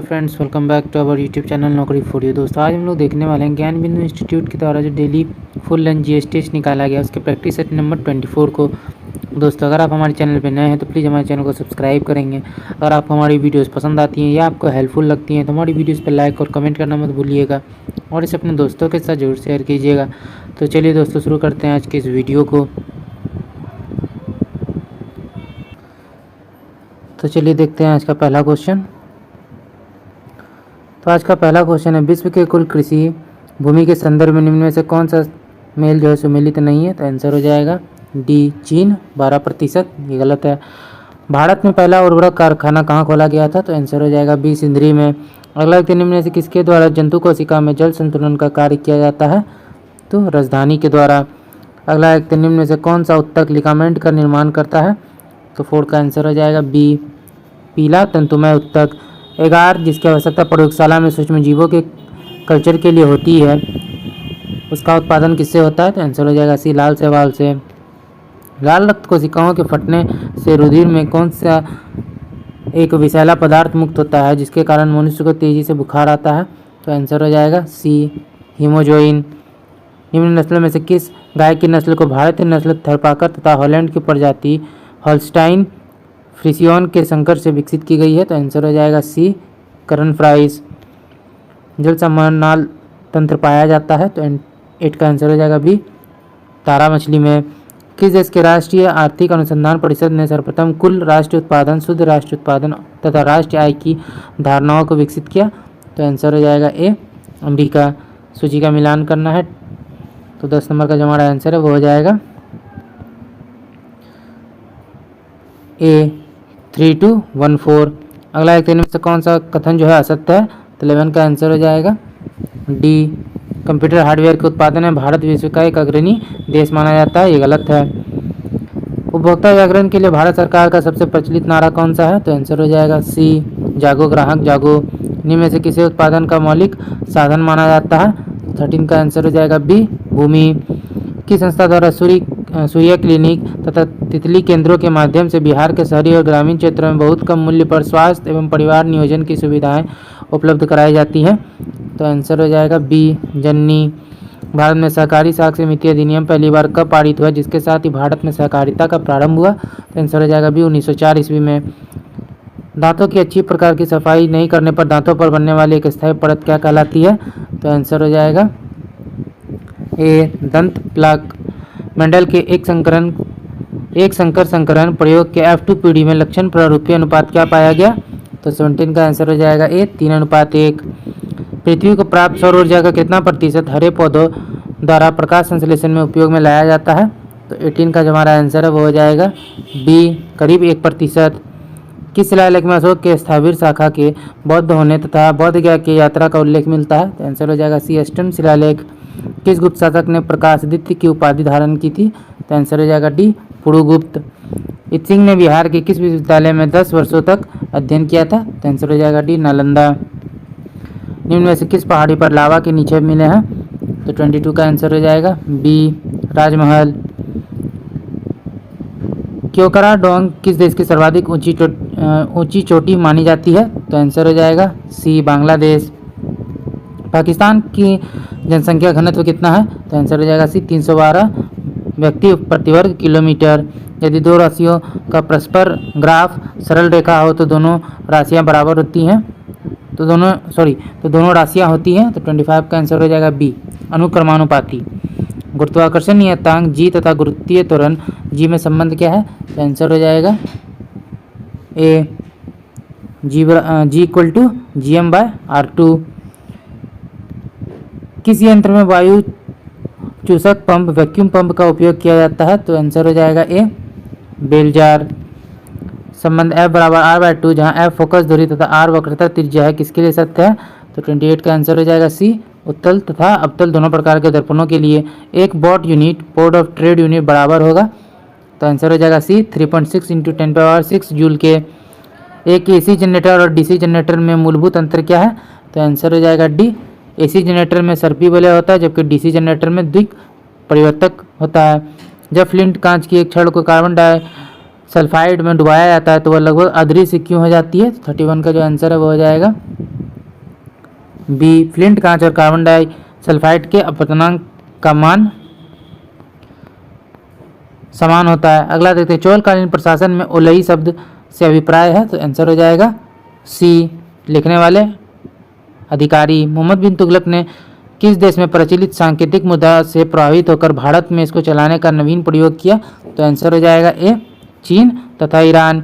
Friends, welcome back to our YouTube channel Naukri for you. दोस्तों, आज हम लोग देखने वाले हैं ज्ञान बिंदु इंस्टीट्यूट के द्वारा जो daily full length GS test निकाला गया उसके प्रैक्टिस सेट नंबर 24 को। दोस्तों, अगर आप हमारे चैनल पर नए हैं तो प्लीज़ हमारे चैनल को सब्सक्राइब करेंगे। अगर आपको हमारी वीडियोस पसंद आती हैं या आपको हेल्पफुल लगती हैं तो हमारी वीडियोस पर लाइक और कमेंट करना मत भूलिएगा और इसे अपने दोस्तों के साथ जरूर शेयर कीजिएगा। तो चलिए दोस्तों, शुरू करते हैं आज के इस वीडियो को। तो चलिए देखते हैं आज का पहला क्वेश्चन। तो आज का पहला क्वेश्चन है, विश्व के कुल कृषि भूमि के संदर्भ में निम्न में से कौन सा मेल जो है सुमेलित नहीं है? तो आंसर हो जाएगा डी, चीन 12%। ये गलत है। भारत में पहला उर्वरक कारखाना कहाँ खोला गया था? तो आंसर हो जाएगा बी, सिंदरी में। अगला व्यक्ति निम्न में से किसके द्वारा जंतु कोशिका में जल संतुलन का कार्य किया जाता है? तो राजधानी के द्वारा। अगला व्यक्ति निम्न में से कौन सा उत्तक लिगामेंट का निर्माण करता है? तो 4 का आंसर हो जाएगा बी, पीला तंतुमय उत्तक। एगार, जिसकी आवश्यकता प्रयोगशाला में सूक्ष्म जीवों के कल्चर के लिए होती है, उसका उत्पादन किससे होता है? तो आंसर हो जाएगा सी, लाल शैवाल से। लाल रक्त कोशिकाओं के फटने से रुधिर में कौन सा एक विषैला पदार्थ मुक्त होता है जिसके कारण मनुष्य को तेजी से बुखार आता है? तो आंसर हो जाएगा सी, हीमोजोइन। निम्न नस्लों में से किस गाय की नस्ल को भारतीय नस्ल थरपाकर तथा हॉलैंड की प्रजाति हॉल्स्टाइन फ्रिसियन के संकर से विकसित की गई है? तो आंसर हो जाएगा सी, करन फ्राइस। जल समानाल तंत्र पाया जाता है? तो 8 का आंसर हो जाएगा बी, तारा मछली में। किस देश के राष्ट्रीय आर्थिक अनुसंधान परिषद ने सर्वप्रथम कुल राष्ट्रीय उत्पादन, शुद्ध राष्ट्रीय उत्पादन तथा राष्ट्रीय आय की धारणाओं को विकसित किया? तो आंसर हो जाएगा ए, अमेरिका। सूची का मिलान करना है तो 10 नंबर का जो हमारा आंसर है वो हो जाएगा ए, 3214। अगला एक में से कौन सा कथन जो है असत्य है? तो 11 का आंसर हो जाएगा डी, कंप्यूटर हार्डवेयर के उत्पादन में भारत विश्व का एक अग्रणी देश माना जाता है। ये गलत है। उपभोक्ता जागरण के लिए भारत सरकार का सबसे प्रचलित नारा कौन सा है? तो आंसर हो जाएगा सी, जागो ग्राहक जागो। निम्न में से किसे उत्पादन का मौलिक साधन माना जाता है? 13 का आंसर हो जाएगा बी, भूमि। किस संस्था द्वारा सूर्य क्लिनिक तथा तितली केंद्रों के माध्यम से बिहार के शहरी और ग्रामीण क्षेत्रों में बहुत कम मूल्य पर स्वास्थ्य एवं परिवार नियोजन की सुविधाएं उपलब्ध कराई जाती हैं? तो आंसर हो जाएगा बी, जननी। भारत में सहकारी साख समिति अधिनियम पहली बार कब पारित हुआ जिसके साथ ही भारत में सहकारिता का प्रारंभ हुआ? तो आंसर हो जाएगा बी, 1904 ईस्वी में। दांतों की अच्छी प्रकार की सफाई नहीं करने पर दांतों पर बनने वाली एक स्थायी परत क्या कहलाती है? तो आंसर हो जाएगा ए, दंत प्लाक। मेंडल के एक संकर संकरण प्रयोग के F2 पीढ़ी में लक्षण प्रारूपीय अनुपात क्या पाया गया? तो 17 का आंसर हो जाएगा ए, 3:1। पृथ्वी को प्राप्त सौर ऊर्जा का कितना प्रतिशत हरे पौधों द्वारा प्रकाश संश्लेषण में उपयोग में लाया जाता है? तो 18 का जो हमारा आंसर है वो हो जाएगा बी, करीब 1%। किस शिलालेख में अशोक के स्थावीर शाखा के बौद्ध होने तथा बौद्ध गया की यात्रा का उल्लेख मिलता है? तो आंसर हो जाएगा सी, अष्टम शिलालेख। किस गुप्त शासक ने प्रकाशदित्य की उपाधि धारण की थी? तो आंसर हो जाएगा डी, पुरुगुप्त। इत सिंह ने बिहार के किस विश्वविद्यालय में 10 वर्षों तक अध्ययन किया था? तो आंसर हो जाएगा डी, नालंदा। निम्न में से किस पहाड़ी पर लावा के निक्षेप मिले हैं? तो 22 का आंसर हो जाएगा बी, राजमहल। क्योकरा डोंग किस देश की सर्वाधिक ऊंची चोटी मानी जाती है? तो आंसर हो जाएगा सी, बांग्लादेश। पाकिस्तान की जनसंख्या घनत्व कितना है? तो आंसर हो जाएगा सी, 312 व्यक्ति प्रति वर्ग किलोमीटर। यदि दो राशियों का परस्पर ग्राफ सरल रेखा हो तो दोनों राशियां बराबर होती हैं, तो दोनों राशियां होती हैं। तो 25 का आंसर हो जाएगा बी, अनुक्रमानुपाती। गुरुत्वाकर्षण नियतांक जी तथा गुरुत्वीय त्वरण जी में संबंध क्या है? तो आंसर हो जाएगा ए, जी इक्वल टू GM/R2। किस यंत्र में वायु चूसक पंप वैक्यूम पंप का उपयोग किया जाता है? तो आंसर हो जाएगा ए, बेल जार। संबंध F बराबर R/2 जहां F फोकस दूरी तथा R वक्रता त्रिज्या है किसके लिए सत्य है? तो 28 का आंसर हो जाएगा सी, उत्तल तथा अवतल दोनों प्रकार के दर्पणों के लिए एक boat unit board of trade unit बराबर होगा? तो आंसर हो जाएगा सी, 3.6 × 10⁻6 जूल के। एक एसी जनरेटर और डीसी जनरेटर में मूलभूत अंतर क्या है? तो आंसर हो जाएगा डी, एसी जनरेटर में सर्पी वलय होता है जबकि डीसी जनरेटर में द्विक परिवर्तक होता है। जब फ्लिंट कांच की एक छड़ को कार्बन सल्फाइड में डुबाया जाता है तो वह लगभग अदृश्य क्यों हो जाती है? 31 का जो आंसर है वो हो जाएगा बी। फ्लिंट, कांच और कार्बन डाई सल्फाइड के अपवर्तनांक का मान समान होता है। अगला देखते हैं, चोलकालीन प्रशासन में ओलई शब्द से अभिप्राय है, तो आंसर हो जाएगा सी। लिखने वाले अधिकारी। मोहम्मद बिन तुगलक ने किस देश में प्रचलित सांकेतिक मुद्रा से प्रभावित होकर भारत में इसको चलाने का नवीन प्रयोग किया? तो आंसर हो जाएगा ए, चीन तथा ईरान।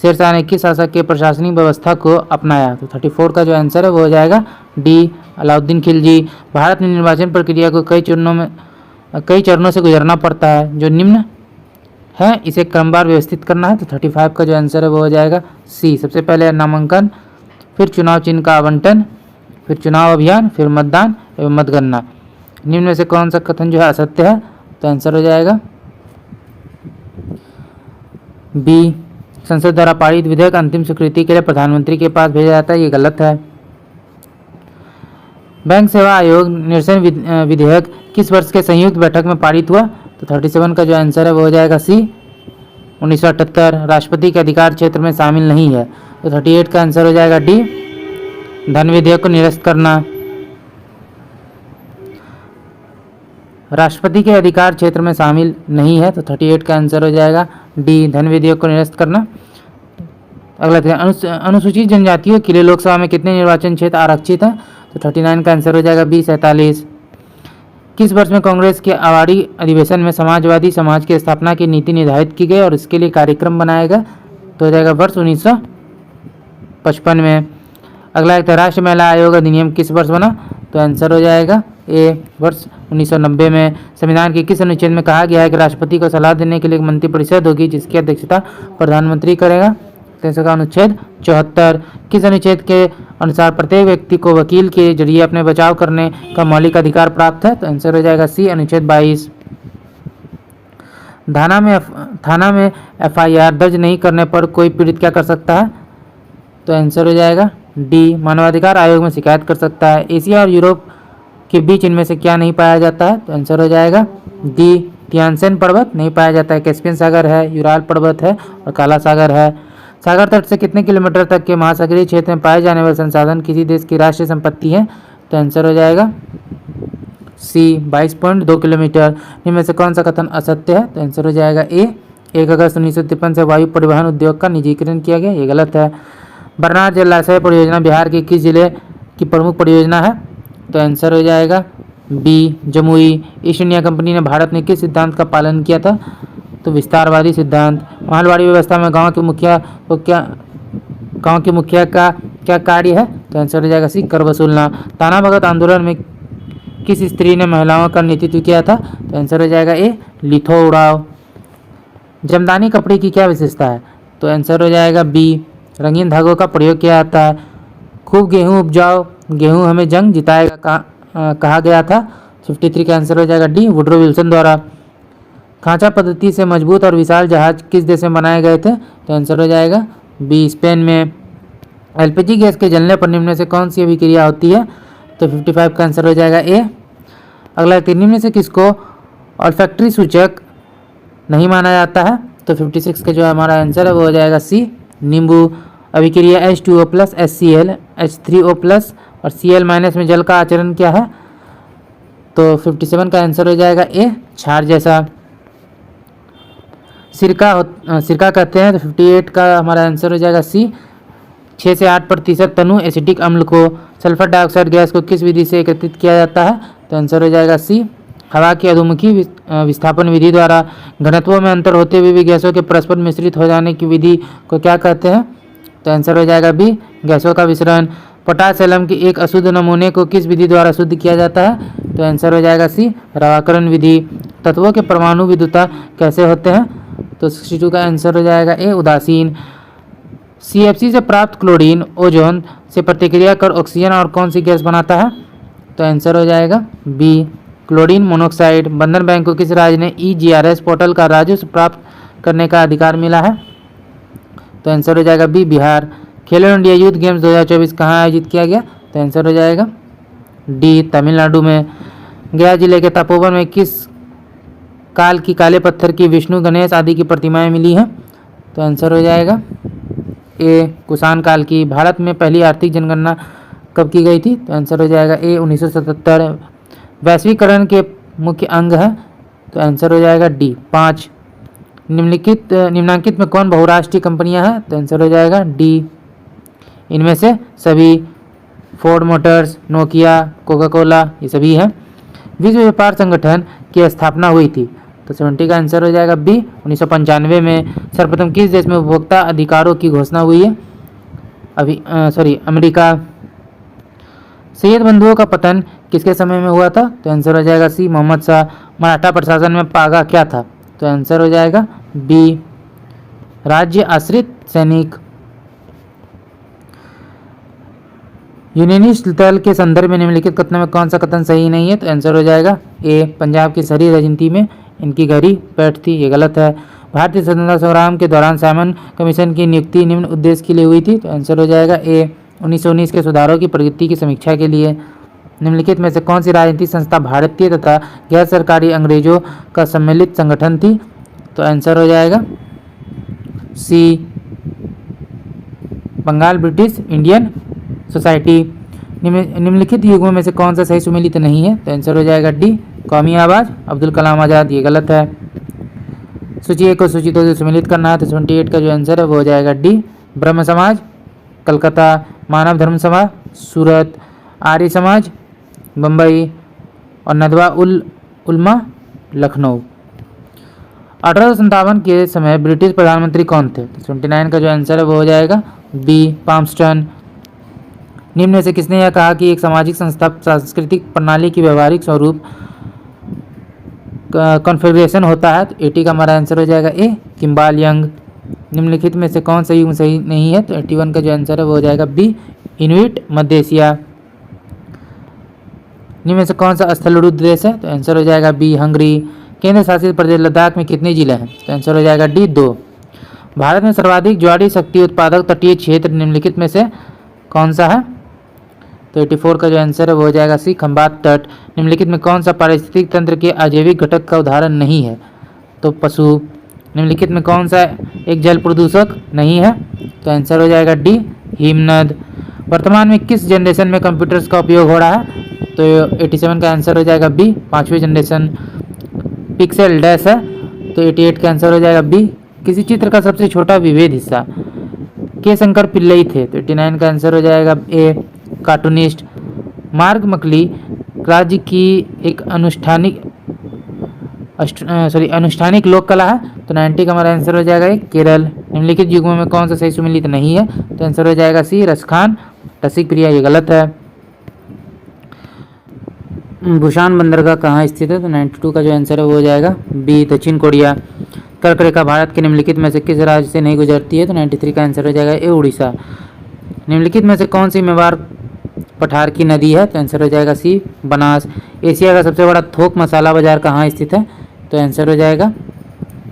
शेरशाह ने किस शासक के प्रशासनिक व्यवस्था को अपनाया? तो 34 का जो आंसर है वो हो जाएगा डी, अलाउद्दीन खिलजी। भारत में निर्वाचन प्रक्रिया को कई चरणों से गुजरना पड़ता है, जो निम्न है इसे क्रमवार व्यवस्थित करना है। तो 35 का जो आंसर है वो हो जाएगा सी। सबसे पहले नामांकन, फिर चुनाव चिन्ह का आवंटन, फिर चुनाव अभियान, फिर मतदान एवं मतगणना। निम्न में से कौन सा कथन जो है असत्य है? तो आंसर हो जाएगा बी। संसद द्वारा पारित विधेयक अंतिम स्वीकृति के लिए प्रधानमंत्री के पास भेजा जाता है, ये गलत है। बैंक सेवा आयोग निरसन विधेयक किस वर्ष के संयुक्त बैठक में पारित हुआ? तो 37 का जो आंसर है वो हो जाएगा सी, 1978। राष्ट्रपति के अधिकार क्षेत्र में शामिल नहीं है, तो 38 का आंसर हो जाएगा डी, धन विधेयक को निरस्त करना। राष्ट्रपति के अधिकार क्षेत्र में शामिल नहीं है, तो 38 का आंसर हो जाएगा डी, धन विधेयक को निरस्त करना। अगला अनुसूचित जनजातियों के लिए लोकसभा में कितने निर्वाचन क्षेत्र आरक्षित हैं? तो 39 का आंसर हो जाएगा बी, 47। किस वर्ष में कांग्रेस के आवाड़ी अधिवेशन में समाजवादी समाज की स्थापना की नीति निर्धारित की गई और इसके लिए कार्यक्रम बनाया गया? तो हो जाएगा वर्ष 1955 में। अगला एक राष्ट्रीय महिला आयोग अधिनियम किस वर्ष बना? तो आंसर हो जाएगा ए, वर्ष 1990 में। संविधान के किस अनुच्छेद में कहा गया है कि राष्ट्रपति को सलाह देने के लिए एक मंत्रिपरिषद होगी जिसकी अध्यक्षता प्रधानमंत्री करेगा? तो इसका अनुच्छेद 74। किस अनुच्छेद के अनुसार प्रत्येक व्यक्ति को वकील के जरिए अपने बचाव करने का मौलिक अधिकार प्राप्त है? तो आंसर हो जाएगा सी, अनुच्छेद 22। थाना में FIR दर्ज नहीं करने पर कोई पीड़ित क्या कर सकता है? तो आंसर हो जाएगा डी, मानवाधिकार आयोग में शिकायत कर सकता है। एशिया और यूरोप के बीच इनमें से क्या नहीं पाया जाता है? तो आंसर हो जाएगा डी, तियानसेन पर्वत नहीं पाया जाता है। कैस्पियन सागर है, यूराल पर्वत है और काला सागर है। सागर तट से कितने किलोमीटर तक के महासागरीय क्षेत्र में पाए जाने वाले संसाधन किसी देश की राष्ट्रीय संपत्ति है? तो आंसर हो जाएगा सी, 22.2 किलोमीटर। इनमें से कौन सा कथन असत्य है? तो आंसर हो जाएगा ए, 1 अगस्त 1953 से वायु परिवहन उद्योग का निजीकरण किया गया, ये गलत है। बरनार जलाशय परियोजना बिहार के किस जिले की प्रमुख परियोजना है? तो आंसर हो जाएगा B, Jamui. East India Company ने भारत में किस सिद्धांत का पालन किया था? तो विस्तारवादी सिद्धांत। महलवाड़ी व्यवस्था में गांव के मुखिया का क्या कार्य है? तो आंसर हो जाएगा सी, कर वसूलना। ताना भगत आंदोलन में किस स्त्री ने महिलाओं का नेतृत्व किया था? तो आंसर हो जाएगा ए, लिथो उड़ाव। जमदानी कपड़े की क्या विशेषता है? तो आंसर हो जाएगा बी, रंगीन धागों का प्रयोग किया जाता है। खूब गेहूं उपजाओ, गेहूं हमें जंग जिताएगा कहा गया था। 53 का आंसर हो जाएगा डी, वुड्रो विल्सन द्वारा। खांचा पद्धति से मजबूत और विशाल जहाज किस देश में बनाए गए थे? तो आंसर हो जाएगा बी, स्पेन में। LPG गैस के जलने पर निम्न में से कौन सी अभिक्रिया होती है? तो 55 का आंसर हो जाएगा ए। अगला निम्न में से किसको ऑल्फैक्टरी सूचक नहीं माना जाता है? तो 56 का जो हमारा आंसर है वो हो जाएगा सी, नींबू। अभिक्रिया H2O plus HCl H3O plus और Cl माइनस में जल का आचरण क्या है? तो 57 का आंसर हो जाएगा ए, क्षार जैसा। सिरका कहते हैं, तो 58 का हमारा आंसर हो जाएगा सी, 6 से 8% तनु एसिटिक अम्ल को। सल्फर डाइऑक्साइड गैस को किस विधि से एकत्रित किया जाता है? तो आंसर हो जाएगा सी, हवा की अधोमुखी विस्थापन विधि द्वारा। घनत्वों में अंतर होते हुए भी गैसों के परस्पर मिश्रित हो जाने की विधि को क्या कहते हैं? तो आंसर हो जाएगा बी, गैसों का विसरण। पोटाश एलम के एक अशुद्ध नमूने को किस विधि द्वारा शुद्ध किया जाता है? तो आंसर हो जाएगा सी, रवाकरण विधि। तत्वों के परमाणु विद्युता कैसे होते हैं? तो 62 का आंसर हो जाएगा ए, उदासीन। CFC से प्राप्त क्लोरीन ओजोन से प्रतिक्रिया कर ऑक्सीजन और कौन सी गैस बनाता है? तो आंसर हो जाएगा बी, क्लोरीन मोनोक्साइड। बंधन बैंक को किस राज्य ने EGRS पोर्टल का राजस्व प्राप्त करने का अधिकार मिला है? तो आंसर हो जाएगा बी, बिहार। खेलो इंडिया यूथ गेम्स 2024 कहाँ आयोजित किया गया? तो आंसर हो जाएगा डी, तमिलनाडु में। गया जिले के तपोवन में किस काल की काले पत्थर की विष्णु, गणेश आदि की प्रतिमाएं मिली हैं? तो आंसर हो जाएगा ए कुषाण काल की। भारत में पहली आर्थिक जनगणना कब की गई थी? तो आंसर हो जाएगा ए 1977। वैश्वीकरण के मुख्य अंग है, तो आंसर हो जाएगा डी 5। निम्नलिखित में कौन बहुराष्ट्रीय कंपनियां हैं? तो आंसर हो जाएगा डी इनमें से सभी। Ford Motors, Nokia, Coca Cola, ये सभी हैं। विश्व व्यापार संगठन की स्थापना हुई थी? तो 70 का आंसर हो जाएगा बी 1995 में। सर्वप्रथम किस देश में उपभोक्ता अधिकारों की घोषणा हुई है? अमेरिका। सैयद बंधुओं का पतन किसके समय में हुआ था? तो आंसर हो जाएगा सी मोहम्मद शाह। मराठा प्रशासन में पागा क्या था? तो आंसर हो जाएगा बी राज्य आश्रित सैनिक। यूनियनिस्ट दल के संदर्भ में निम्नलिखित कथनों में कौन सा कथन सही नहीं है? तो आंसर हो जाएगा ए पंजाब की शहरी राजनीति में इनकी गहरी पैठ थी, ये गलत है। भारतीय स्वतंत्रता संग्राम के दौरान साइमन कमीशन की नियुक्ति निम्न उद्देश्य के लिए हुई थी? तो आंसर हो जाएगा ए 1919 के सुधारों की प्रगति की समीक्षा के लिए। निम्नलिखित में से कौन सी राजनीतिक संस्था भारतीय तथा गैर सरकारी अंग्रेजों का सम्मिलित संगठन थी? तो आंसर हो जाएगा सी बंगाल ब्रिटिश इंडियन सोसाइटी। निम्नलिखित युग्मों में से कौन सा सही सुमेलित नहीं है? तो आंसर हो जाएगा डी कौमी आवाज अब्दुल कलाम आज़ाद, ये गलत है। सूची 1 को सूची 2 से सुमेलित करना है, तो 78 का जो आंसर है वो हो जाएगा डी ब्रह्म समाज कलकत्ता, मानव धर्म सभा सूरत, आर्य समाज बम्बई और नदवा उल उलमा लखनऊ। 1857 के समय ब्रिटिश प्रधानमंत्री कौन थे? तो 79 का जो आंसर है वो हो जाएगा बी पाम्स्टन। निम्न में से किसने यह कहा कि एक सामाजिक संस्था सांस्कृतिक प्रणाली की व्यवहारिक स्वरूप कॉन्फ़िगरेशन होता है? तो 80 का हमारा आंसर हो जाएगा ए किम्बाल यंग। निम्नलिखित में से कौन सा युग्म सही नहीं है? तो 81 का जो आंसर है वो हो जाएगा बी इनुइट मध्य एशिया। निम्न में से कौन सा स्थलरूढ़ देश है? तो आंसर हो जाएगा बी हंगरी। केंद्र शासित प्रदेश लद्दाख में कितने जिले हैं? तो आंसर हो जाएगा डी 2। भारत में सर्वाधिक ज्वारीय शक्ति उत्पादक तटीय क्षेत्र निम्नलिखित में से कौन सा है? तो 84 का जो आंसर है वो हो जाएगा सी खंबात तट। निम्नलिखित में कौन सा पारिस्थितिक तंत्र के अजैविक घटक का उदाहरण नहीं है? तो पशु। निम्नलिखित में कौन सा एक जल प्रदूषक नहीं है? तो आंसर हो जाएगा डी हिमनद। वर्तमान में किस जनरेशन में कंप्यूटर्स का उपयोग हो रहा है? तो 87 का आंसर हो जाएगा बी 5वीं जनरेशन। पिक्सेल डैश है, तो 88 का आंसर हो जाएगा बी किसी चित्र का सबसे छोटा विभेद हिस्सा। के शंकर पिल्लई थे, तो 89 का आंसर हो जाएगा ए कार्टूनिस्ट। मार्ग मकली राज्य की एक अनुष्ठानिक लोक कला है, तो 90 का हमारा आंसर हो जाएगा एक केरल। निम्नलिखित युग्मों में कौन सा सही सुमेलित नहीं है? तो आंसर हो जाएगा सी रसखान रसिक प्रिया, ये गलत है। बुसान बंदरगाह कहाँ स्थित है? तो 92 का जो आंसर है वो हो जाएगा बी दक्षिण कोरिया। कर्क रेखा भारत के निम्नलिखित में से किस राज्य से नहीं गुजरती है? तो 93 का आंसर हो जाएगा ए उड़ीसा। निम्नलिखित में से कौन सी मेवाड़ पठार की नदी है? तो आंसर हो जाएगा सी बनास। एशिया का सबसे बड़ा थोक मसाला बाजार कहाँ स्थित है? तो आंसर हो जाएगा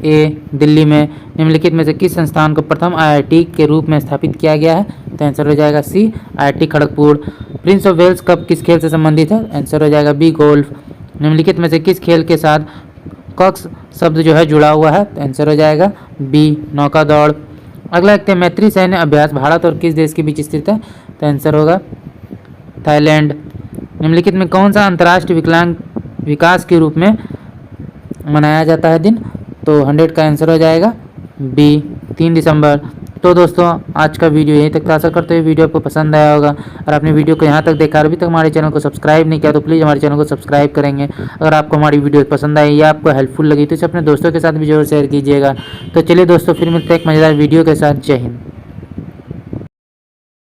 ए दिल्ली में। निम्नलिखित में से किस संस्थान को प्रथम IIT के रूप में स्थापित किया गया है? तो आंसर हो जाएगा C IIT Kharagpur. Prince of Wales Cup किस खेल से संबंधित है? आंसर हो जाएगा बी गोल्फ। निम्नलिखित में से किस खेल के साथ कॉक्स शब्द जो है जुड़ा हुआ है? तो आंसर हो जाएगा बी नौका दौड़। अगला देखते हैं मैत्री सैन्य अभ्यास भारत और किस देश के बीच स्थित है? तो आंसर होगा थाईलैंड। निम्नलिखित में कौन सा अंतर्राष्ट्रीय विकलांग विकास के रूप में मनाया जाता है दिन? तो 100 का आंसर हो जाएगा बी 3 दिसंबर। तो दोस्तों आज का वीडियो यहीं तक था। आशा करते हुए वीडियो आपको पसंद आया होगा। और आपने वीडियो को यहाँ तक देखा और अभी तक हमारे चैनल को सब्सक्राइब नहीं किया तो प्लीज़ हमारे चैनल को सब्सक्राइब करेंगे। अगर आपको हमारी वीडियो पसंद आई या आपको हेल्पफुल लगी तो इसे अपने दोस्तों के साथ भी जरूर शेयर कीजिएगा। तो चलिए दोस्तों फिर मिलते हैं एक मज़ेदार वीडियो के साथ। जय हिंद।